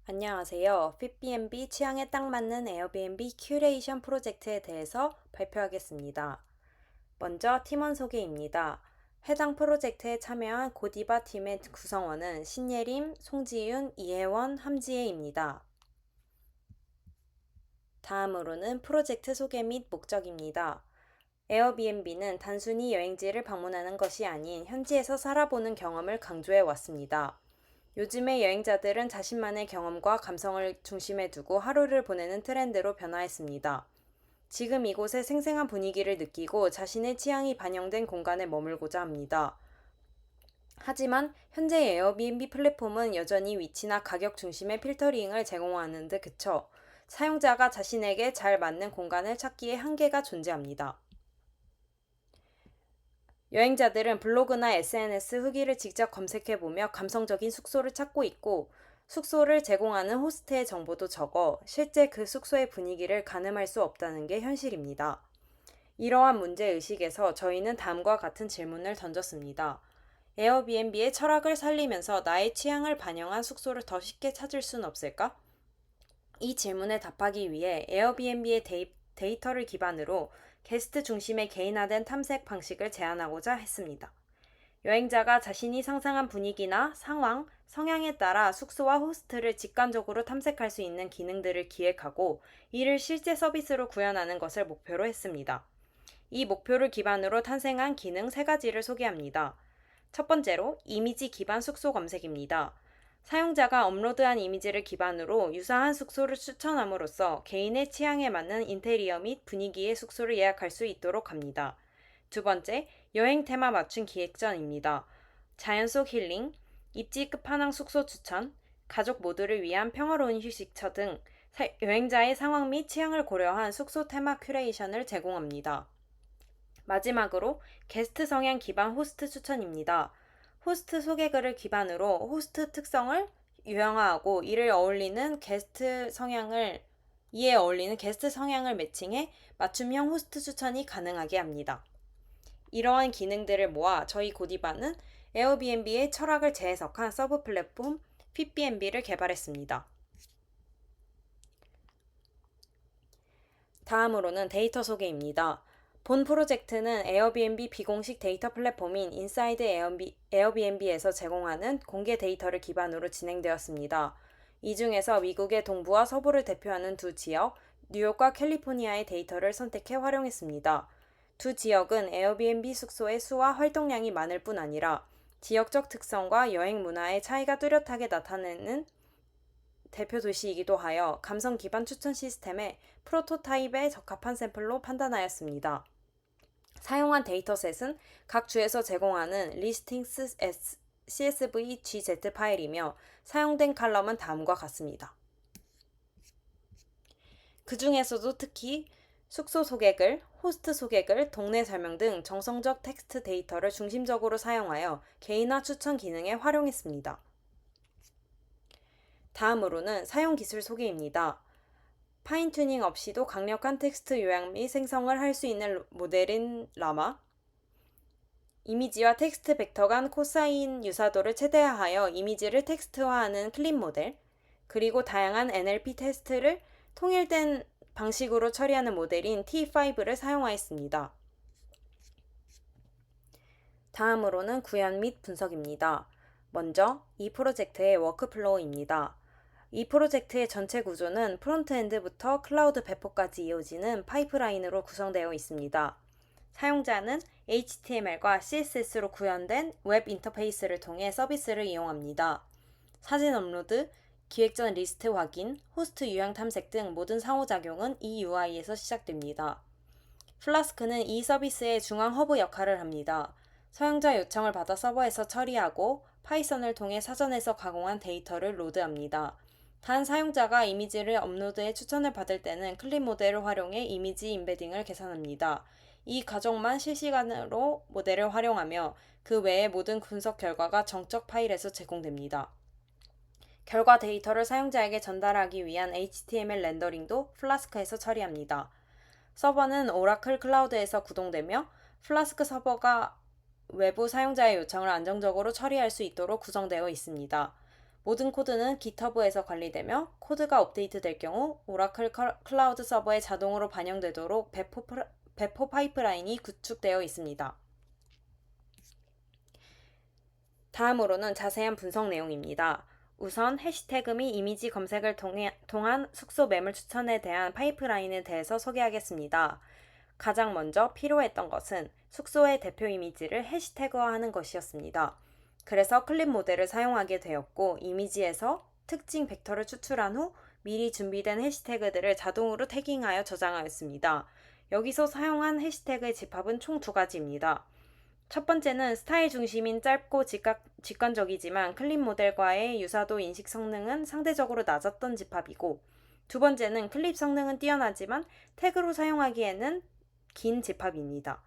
안녕하세요. 핏비앤비 취향에 딱 맞는 에어비앤비 큐레이션 프로젝트에 대해서 발표하겠습니다. 먼저 팀원 소개입니다. 해당 프로젝트에 참여한 고디바 팀의 구성원은 신예림, 송지윤, 이혜원, 함지혜입니다. 다음으로는 프로젝트 소개 및 목적입니다. 에어비앤비는 단순히 여행지를 방문하는 것이 아닌 현지에서 살아보는 경험을 강조해 왔습니다. 요즘의 여행자들은 자신만의 경험과 감성을 중심에 두고 하루를 보내는 트렌드로 변화했습니다. 지금 이곳의 생생한 분위기를 느끼고 자신의 취향이 반영된 공간에 머물고자 합니다. 하지만 현재 에어비앤비 플랫폼은 여전히 위치나 가격 중심의 필터링을 제공하는 데 그쳐 사용자가 자신에게 잘 맞는 공간을 찾기에 한계가 존재합니다. 여행자들은 블로그나 SNS 후기를 직접 검색해보며 감성적인 숙소를 찾고 있고, 숙소를 제공하는 호스트의 정보도 적어 실제 그 숙소의 분위기를 가늠할 수 없다는 게 현실입니다. 이러한 문제의식에서 저희는 다음과 같은 질문을 던졌습니다. 에어비앤비의 철학을 살리면서 나의 취향을 반영한 숙소를 더 쉽게 찾을 순 없을까? 이 질문에 답하기 위해 에어비앤비의 데이터를 기반으로 게스트 중심의 개인화된 탐색 방식을 제안하고자 했습니다. 여행자가 자신이 상상한 분위기나 상황, 성향에 따라 숙소와 호스트를 직관적으로 탐색할 수 있는 기능들을 기획하고 이를 실제 서비스로 구현하는 것을 목표로 했습니다. 이 목표를 기반으로 탄생한 기능 3가지를 소개합니다. 첫 번째로 이미지 기반 숙소 검색입니다. 사용자가 업로드한 이미지를 기반으로 유사한 숙소를 추천함으로써 개인의 취향에 맞는 인테리어 및 분위기의 숙소를 예약할 수 있도록 합니다. 두 번째, 여행 테마 맞춤 기획전입니다. 자연 속 힐링, 입지 끝판왕 숙소 추천, 가족 모두를 위한 평화로운 휴식처 등 여행자의 상황 및 취향을 고려한 숙소 테마 큐레이션을 제공합니다. 마지막으로 게스트 성향 기반 호스트 추천입니다. 호스트 소개글을 기반으로 호스트 특성을 유형화하고 이에 어울리는 게스트 성향을 매칭해 맞춤형 호스트 추천이 가능하게 합니다. 이러한 기능들을 모아 저희 고디바는 에어비앤비의 철학을 재해석한 서브 플랫폼 핏비앤비를 개발했습니다. 다음으로는 데이터 소개입니다. 본 프로젝트는 에어비앤비 비공식 데이터 플랫폼인 인사이드 에어비앤비에서 제공하는 공개 데이터를 기반으로 진행되었습니다. 이 중에서 미국의 동부와 서부를 대표하는 두 지역, 뉴욕과 캘리포니아의 데이터를 선택해 활용했습니다. 두 지역은 에어비앤비 숙소의 수와 활동량이 많을 뿐 아니라 지역적 특성과 여행 문화의 차이가 뚜렷하게 나타내는 대표 도시이기도 하여 감성 기반 추천 시스템의 프로토타입에 적합한 샘플로 판단하였습니다. 사용한 데이터셋은 각 주에서 제공하는 리스팅스 CSV GZ 파일이며 사용된 칼럼은 다음과 같습니다. 그 중에서도 특히 숙소 소개글, 호스트 소개글, 동네 설명 등 정성적 텍스트 데이터를 중심적으로 사용하여 개인화 추천 기능에 활용했습니다. 다음으로는 사용 기술 소개입니다. 파인튜닝 없이도 강력한 텍스트 요약 및 생성을 할 수 있는 모델인 라마, 이미지와 텍스트 벡터 간 코사인 유사도를 최대화하여 이미지를 텍스트화하는 클립 모델, 그리고 다양한 NLP 테스트를 통일된 방식으로 처리하는 모델인 T5를 사용하였습니다. 다음으로는 구현 및 분석입니다. 먼저 이 프로젝트의 워크플로우입니다. 이 프로젝트의 전체 구조는 프론트엔드부터 클라우드 배포까지 이어지는 파이프라인으로 구성되어 있습니다. 사용자는 HTML과 CSS로 구현된 웹 인터페이스를 통해 서비스를 이용합니다. 사진 업로드, 기획 전 리스트 확인, 호스트 유형 탐색 등 모든 상호작용은 이 UI에서 시작됩니다. 플라스크는 이 서비스의 중앙 허브 역할을 합니다. 사용자 요청을 받아 서버에서 처리하고 파이썬을 통해 사전에서 가공한 데이터를 로드합니다. 단 사용자가 이미지를 업로드해 추천을 받을 때는 클립 모델을 활용해 이미지 임베딩을 계산합니다. 이 과정만 실시간으로 모델을 활용하며 그 외의 모든 분석 결과가 정적 파일에서 제공됩니다. 결과 데이터를 사용자에게 전달하기 위한 HTML 렌더링도 플라스크에서 처리합니다. 서버는 오라클 클라우드에서 구동되며 플라스크 서버가 외부 사용자의 요청을 안정적으로 처리할 수 있도록 구성되어 있습니다. 모든 코드는 GitHub에서 관리되며 코드가 업데이트될 경우 오라클 클라우드 서버에 자동으로 반영되도록 배포 파이프라인이 구축되어 있습니다. 다음으로는 자세한 분석 내용입니다. 우선 해시태그 및 이미지 검색을 통한 숙소 매물 추천에 대한 파이프라인에 대해서 소개하겠습니다. 가장 먼저 필요했던 것은 숙소의 대표 이미지를 해시태그화하는 것이었습니다. 그래서 클립 모델을 사용하게 되었고, 이미지에서 특징 벡터를 추출한 후 미리 준비된 해시태그들을 자동으로 태깅하여 저장하였습니다. 여기서 사용한 해시태그의 집합은 총 두 가지입니다. 첫 번째는 스타일 중심인 짧고 직관적이지만 클립 모델과의 유사도 인식 성능은 상대적으로 낮았던 집합이고, 두 번째는 클립 성능은 뛰어나지만 태그로 사용하기에는 긴 집합입니다.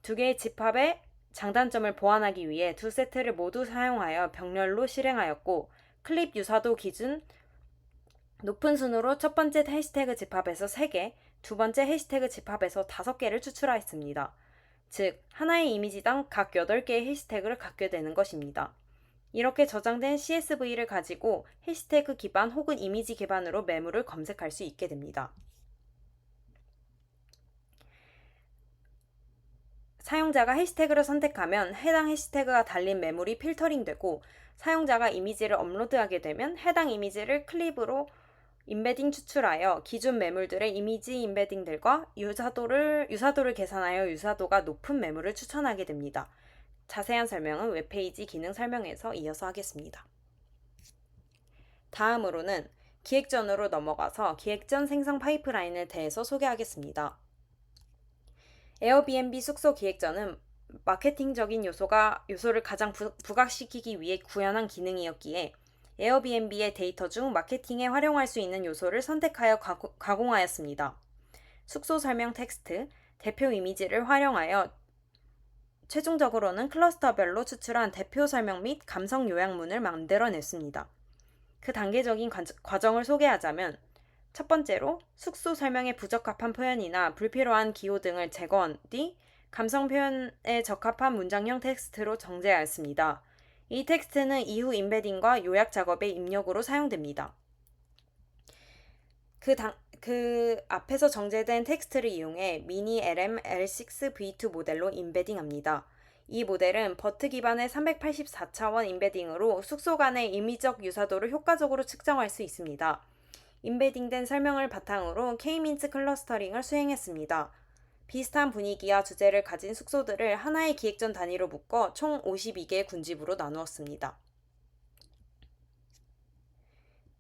두 개의 집합의 장단점을 보완하기 위해 두 세트를 모두 사용하여 병렬로 실행하였고, 클립 유사도 기준 높은 순으로 첫 번째 해시태그 집합에서 3개, 두 번째 해시태그 집합에서 5개를 추출하였습니다. 즉, 하나의 이미지당 각 8개의 해시태그를 갖게 되는 것입니다. 이렇게 저장된 CSV를 가지고 해시태그 기반 혹은 이미지 기반으로 매물을 검색할 수 있게 됩니다. 사용자가 해시태그를 선택하면 해당 해시태그가 달린 매물이 필터링되고, 사용자가 이미지를 업로드하게 되면 해당 이미지를 클립으로 임베딩 추출하여 기존 매물들의 이미지 임베딩들과 유사도를 계산하여 유사도가 높은 매물을 추천하게 됩니다. 자세한 설명은 웹페이지 기능 설명에서 이어서 하겠습니다. 다음으로는 기획전으로 넘어가서 기획전 생성 파이프라인에 대해서 소개하겠습니다. 에어비앤비 숙소 기획전은 마케팅적인 요소를 가장 부각시키기 위해 구현한 기능이었기에 에어비앤비의 데이터 중 마케팅에 활용할 수 있는 요소를 선택하여 가공하였습니다. 숙소 설명 텍스트, 대표 이미지를 활용하여 최종적으로는 클러스터별로 추출한 대표 설명 및 감성 요약문을 만들어냈습니다. 그 단계적인 과정을 소개하자면, 첫 번째로 숙소 설명에 부적합한 표현이나 불필요한 기호 등을 제거한 뒤 감성 표현에 적합한 문장형 텍스트로 정제하였습니다. 이 텍스트는 이후 임베딩과 요약 작업의 입력으로 사용됩니다. 그 앞에서 정제된 텍스트를 이용해 미니 LM L6V2 모델로 임베딩합니다. 이 모델은 버트 기반의 384차원 임베딩으로 숙소 간의 임의적 유사도를 효과적으로 측정할 수 있습니다. 임베딩된 설명을 바탕으로 K-민스 클러스터링을 수행했습니다. 비슷한 분위기와 주제를 가진 숙소들을 하나의 기획전 단위로 묶어 총 52개의 군집으로 나누었습니다.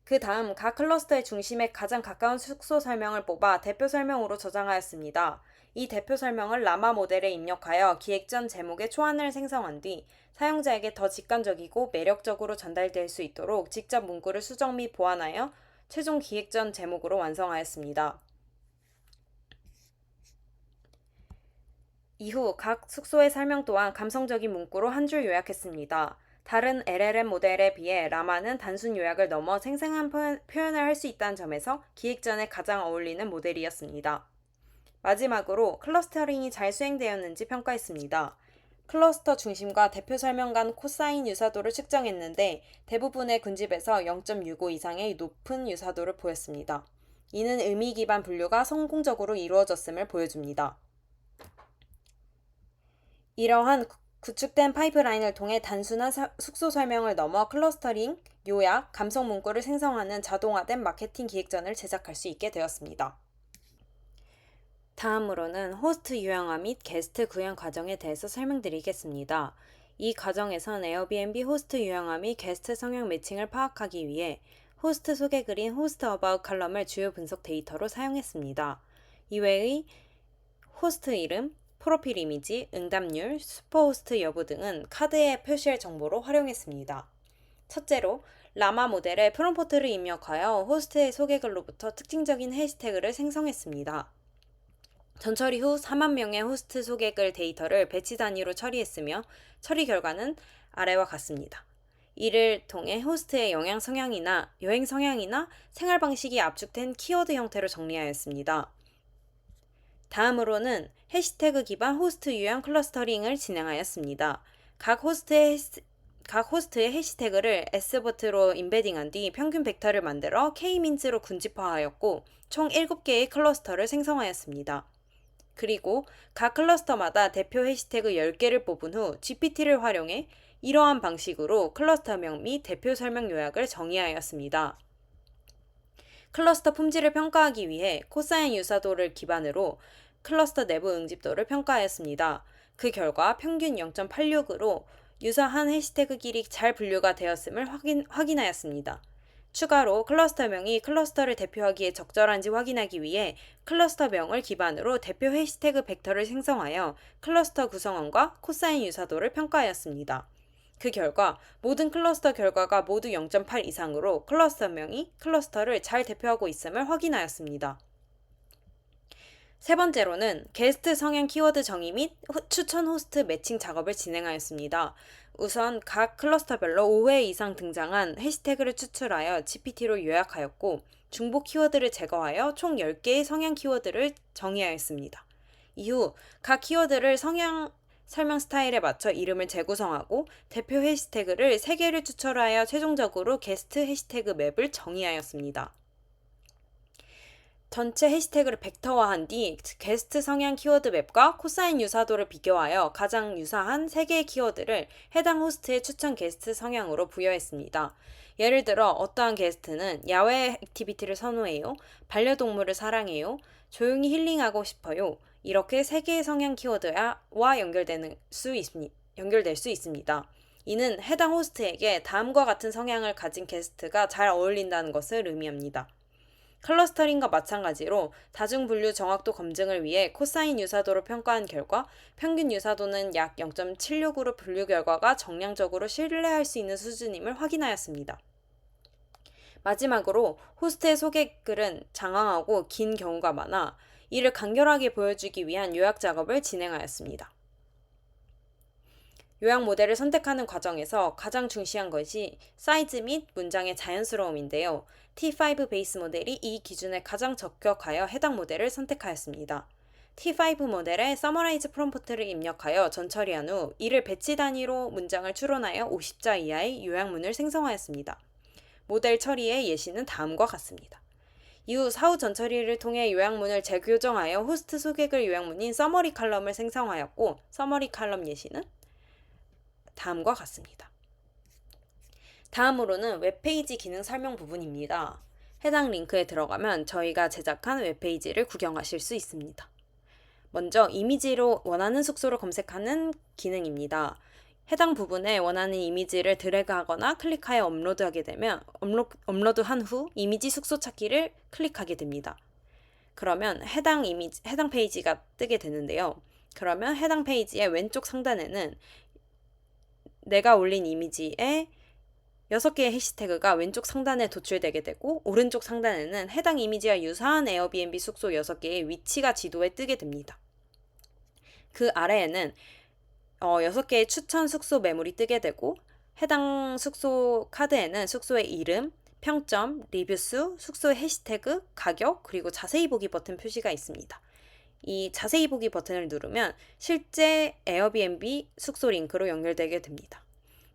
그 다음 각 클러스터의 중심에 가장 가까운 숙소 설명을 뽑아 대표 설명으로 저장하였습니다. 이 대표 설명을 라마 모델에 입력하여 기획전 제목의 초안을 생성한 뒤 사용자에게 더 직관적이고 매력적으로 전달될 수 있도록 직접 문구를 수정 및 보완하여 최종 기획전 제목으로 완성하였습니다. 이후 각 숙소의 설명 또한 감성적인 문구로 한 줄 요약했습니다. 다른 LLM 모델에 비해 라마는 단순 요약을 넘어 생생한 표현을 할 수 있다는 점에서 기획전에 가장 어울리는 모델이었습니다. 마지막으로 클러스터링이 잘 수행되었는지 평가했습니다. 클러스터 중심과 대표 설명 간 코사인 유사도를 측정했는데 대부분의 군집에서 0.65 이상의 높은 유사도를 보였습니다. 이는 의미 기반 분류가 성공적으로 이루어졌음을 보여줍니다. 이러한 구축된 파이프라인을 통해 단순한 숙소 설명을 넘어 클러스터링, 요약, 감성 문구를 생성하는 자동화된 마케팅 기획전을 제작할 수 있게 되었습니다. 다음으로는 호스트 유형화 및 게스트 구현 과정에 대해서 설명드리겠습니다. 이 과정에선 에어비앤비 호스트 유형화 및 게스트 성향 매칭을 파악하기 위해 호스트 소개글인 호스트 어바웃 칼럼을 주요 분석 데이터로 사용했습니다. 이외의 호스트 이름, 프로필 이미지, 응답률, 슈퍼호스트 여부 등은 카드에 표시할 정보로 활용했습니다. 첫째로 라마 모델에 프롬프트를 입력하여 호스트의 소개글로부터 특징적인 해시태그를 생성했습니다. 전처리 후 4만 명의 호스트 소개글 데이터를 배치 단위로 처리했으며 처리 결과는 아래와 같습니다. 이를 통해 호스트의 여행 성향이나 생활 방식이 압축된 키워드 형태로 정리하였습니다. 다음으로는 해시태그 기반 호스트 유형 클러스터링을 진행하였습니다. 각 각 호스트의 해시태그를 S버트로 임베딩한 뒤 평균 벡터를 만들어 K-민즈로 군집화하였고 총 7개의 클러스터를 생성하였습니다. 그리고 각 클러스터마다 대표 해시태그 10개를 뽑은 후 GPT를 활용해 이러한 방식으로 클러스터명 및 대표 설명 요약을 정의하였습니다. 클러스터 품질을 평가하기 위해 코사인 유사도를 기반으로 클러스터 내부 응집도를 평가하였습니다. 그 결과 평균 0.86으로 유사한 해시태그끼리 잘 분류가 되었음을 확인하였습니다. 추가로 클러스터명이 클러스터를 대표하기에 적절한지 확인하기 위해 클러스터명을 기반으로 대표 해시태그 벡터를 생성하여 클러스터 구성원과 코사인 유사도를 평가하였습니다. 그 결과 모든 클러스터 결과가 모두 0.8 이상으로 클러스터명이 클러스터를 잘 대표하고 있음을 확인하였습니다. 세 번째로는 게스트 성향 키워드 정의 및 추천 호스트 매칭 작업을 진행하였습니다. 우선 각 클러스터별로 5회 이상 등장한 해시태그를 추출하여 GPT로 요약하였고 중복 키워드를 제거하여 총 10개의 성향 키워드를 정의하였습니다. 이후 각 키워드를 성향 설명 스타일에 맞춰 이름을 재구성하고 대표 해시태그를 3개를 추출하여 최종적으로 게스트 해시태그 맵을 정의하였습니다. 전체 해시태그를 벡터화한 뒤 게스트 성향 키워드 맵과 코사인 유사도를 비교하여 가장 유사한 3개의 키워드를 해당 호스트의 추천 게스트 성향으로 부여했습니다. 예를 들어 어떠한 게스트는 야외 액티비티를 선호해요, 반려동물을 사랑해요, 조용히 힐링하고 싶어요. 이렇게 3개의 성향 키워드와 연결될 수 있습니다. 이는 해당 호스트에게 다음과 같은 성향을 가진 게스트가 잘 어울린다는 것을 의미합니다. 클러스터링과 마찬가지로 다중분류 정확도 검증을 위해 코사인 유사도로 평가한 결과 평균 유사도는 약 0.76으로 분류 결과가 정량적으로 신뢰할 수 있는 수준임을 확인하였습니다. 마지막으로 호스트의 소개글은 장황하고 긴 경우가 많아 이를 간결하게 보여주기 위한 요약 작업을 진행하였습니다. 요약 모델을 선택하는 과정에서 가장 중시한 것이 사이즈 및 문장의 자연스러움인데요. T5 베이스 모델이 이 기준에 가장 적격하여 해당 모델을 선택하였습니다. T5 모델에 서머라이즈 프롬프트를 입력하여 전처리한 후 이를 배치 단위로 문장을 추론하여 50자 이하의 요약문을 생성하였습니다. 모델 처리의 예시는 다음과 같습니다. 이후 사후 전처리를 통해 요약문을 재교정하여 호스트 소개글 요약문인 서머리 칼럼을 생성하였고 서머리 칼럼 예시는 다음과 같습니다. 다음으로는 웹페이지 기능 설명 부분입니다. 해당 링크에 들어가면 저희가 제작한 웹페이지를 구경하실 수 있습니다. 먼저 이미지로 원하는 숙소를 검색하는 기능입니다. 해당 부분에 원하는 이미지를 드래그하거나 클릭하여 업로드하게 되면 업로드한 후 이미지 숙소 찾기를 클릭하게 됩니다. 그러면 해당 페이지가 뜨게 되는데요. 그러면 해당 페이지의 왼쪽 상단에는 내가 올린 이미지에 6개의 해시태그가 왼쪽 상단에 도출되게 되고 오른쪽 상단에는 해당 이미지와 유사한 에어비앤비 숙소 6개의 위치가 지도에 뜨게 됩니다. 그 아래에는 6개의 추천 숙소 매물이 뜨게 되고 해당 숙소 카드에는 숙소의 이름, 평점, 리뷰수, 숙소의 해시태그, 가격, 그리고 자세히 보기 버튼 표시가 있습니다. 이 자세히 보기 버튼을 누르면 실제 에어비앤비 숙소 링크로 연결되게 됩니다.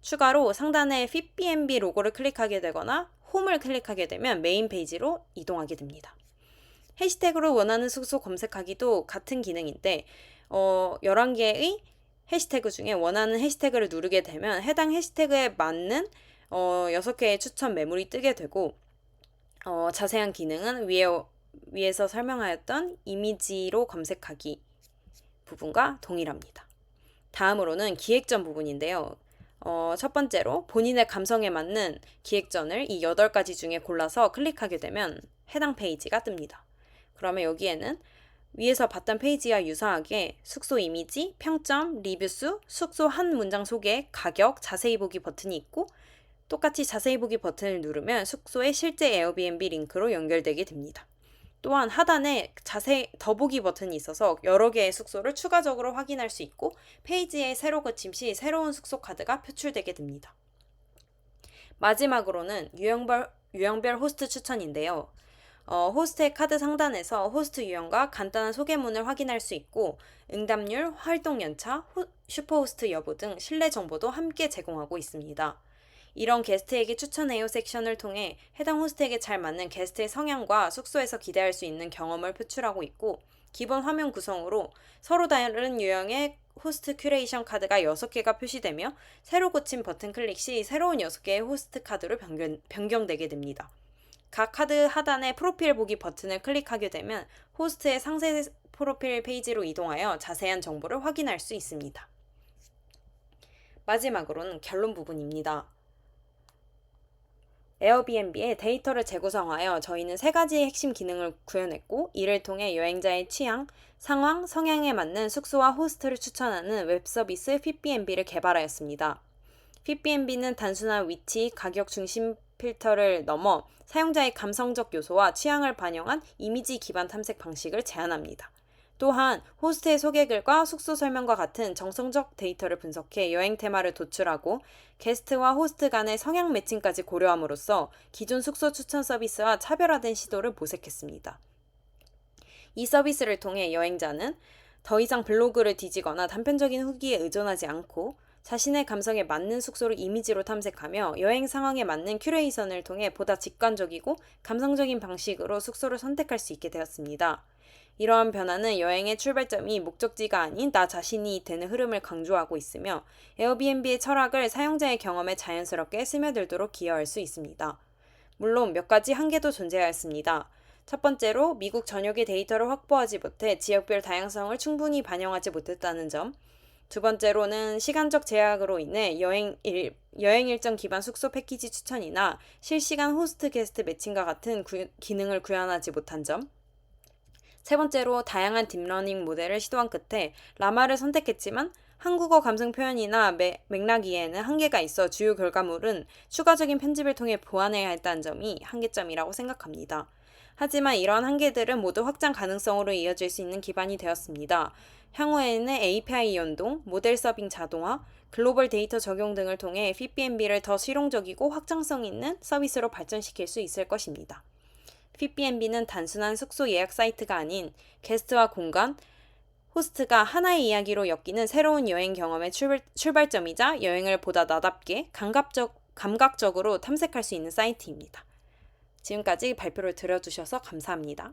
추가로 상단에 핏비앤비 로고를 클릭하게 되거나 홈을 클릭하게 되면 메인 페이지로 이동하게 됩니다. 해시태그로 원하는 숙소 검색하기도 같은 기능인데 11개의 해시태그 중에 원하는 해시태그를 누르게 되면 해당 해시태그에 맞는 6개의 추천 매물이 뜨게 되고 자세한 기능은 위에서 설명하였던 이미지로 검색하기 부분과 동일합니다. 다음으로는 기획전 부분인데요. 첫 번째로 본인의 감성에 맞는 기획전을 이 8가지 중에 골라서 클릭하게 되면 해당 페이지가 뜹니다. 그러면 여기에는 위에서 봤던 페이지와 유사하게 숙소 이미지, 평점, 리뷰수, 숙소 한 문장 소개, 가격, 자세히 보기 버튼이 있고 똑같이 자세히 보기 버튼을 누르면 숙소의 실제 에어비앤비 링크로 연결되게 됩니다. 또한 하단에 더보기 버튼이 있어서 여러 개의 숙소를 추가적으로 확인할 수 있고 페이지의 세로 그침 시 새로운 숙소 카드가 표출되게 됩니다. 마지막으로는 유형별 호스트 추천인데요. 호스트의 카드 상단에서 호스트 유형과 간단한 소개문을 확인할 수 있고 응답률, 활동 연차, 슈퍼호스트 여부 등 신뢰 정보도 함께 제공하고 있습니다. 이런 게스트에게 추천해요 섹션을 통해 해당 호스트에게 잘 맞는 게스트의 성향과 숙소에서 기대할 수 있는 경험을 표출하고 있고, 기본 화면 구성으로 서로 다른 유형의 호스트 큐레이션 카드가 6개가 표시되며 새로 고친 버튼 클릭 시 새로운 6개의 호스트 카드로 변경되게 됩니다. 각 카드 하단의 프로필 보기 버튼을 클릭하게 되면 호스트의 상세 프로필 페이지로 이동하여 자세한 정보를 확인할 수 있습니다. 마지막으로는 결론 부분입니다. 에어비앤비의 데이터를 재구성하여 저희는 3가지의 핵심 기능을 구현했고, 이를 통해 여행자의 취향, 상황, 성향에 맞는 숙소와 호스트를 추천하는 웹 서비스 핏비앤비를 개발하였습니다. 핏비앤비는 단순한 위치, 가격 중심 필터를 넘어 사용자의 감성적 요소와 취향을 반영한 이미지 기반 탐색 방식을 제안합니다. 또한 호스트의 소개글과 숙소 설명과 같은 정성적 데이터를 분석해 여행 테마를 도출하고 게스트와 호스트 간의 성향 매칭까지 고려함으로써 기존 숙소 추천 서비스와 차별화된 시도를 모색했습니다. 이 서비스를 통해 여행자는 더 이상 블로그를 뒤지거나 단편적인 후기에 의존하지 않고 자신의 감성에 맞는 숙소를 이미지로 탐색하며 여행 상황에 맞는 큐레이션을 통해 보다 직관적이고 감성적인 방식으로 숙소를 선택할 수 있게 되었습니다. 이러한 변화는 여행의 출발점이 목적지가 아닌 나 자신이 되는 흐름을 강조하고 있으며 에어비앤비의 철학을 사용자의 경험에 자연스럽게 스며들도록 기여할 수 있습니다. 물론 몇 가지 한계도 존재하였습니다. 첫 번째로 미국 전역의 데이터를 확보하지 못해 지역별 다양성을 충분히 반영하지 못했다는 점, 두 번째로는 시간적 제약으로 인해 여행 일정 기반 숙소 패키지 추천이나 실시간 호스트 게스트 매칭과 같은 기능을 구현하지 못한 점, 세 번째로 다양한 딥러닝 모델을 시도한 끝에 라마를 선택했지만 한국어 감성 표현이나 맥락 이해에는 한계가 있어 주요 결과물은 추가적인 편집을 통해 보완해야 했다는 점이 한계점이라고 생각합니다. 하지만 이러한 한계들은 모두 확장 가능성으로 이어질 수 있는 기반이 되었습니다. 향후에는 API 연동, 모델 서빙 자동화, 글로벌 데이터 적용 등을 통해 핏비앤비를 더 실용적이고 확장성 있는 서비스로 발전시킬 수 있을 것입니다. 핏비앤비는 단순한 숙소 예약 사이트가 아닌 게스트와 공간, 호스트가 하나의 이야기로 엮이는 새로운 여행 경험의 출발점이자 여행을 보다 나답게 감각적으로 탐색할 수 있는 사이트입니다. 지금까지 발표를 들어주셔서 감사합니다.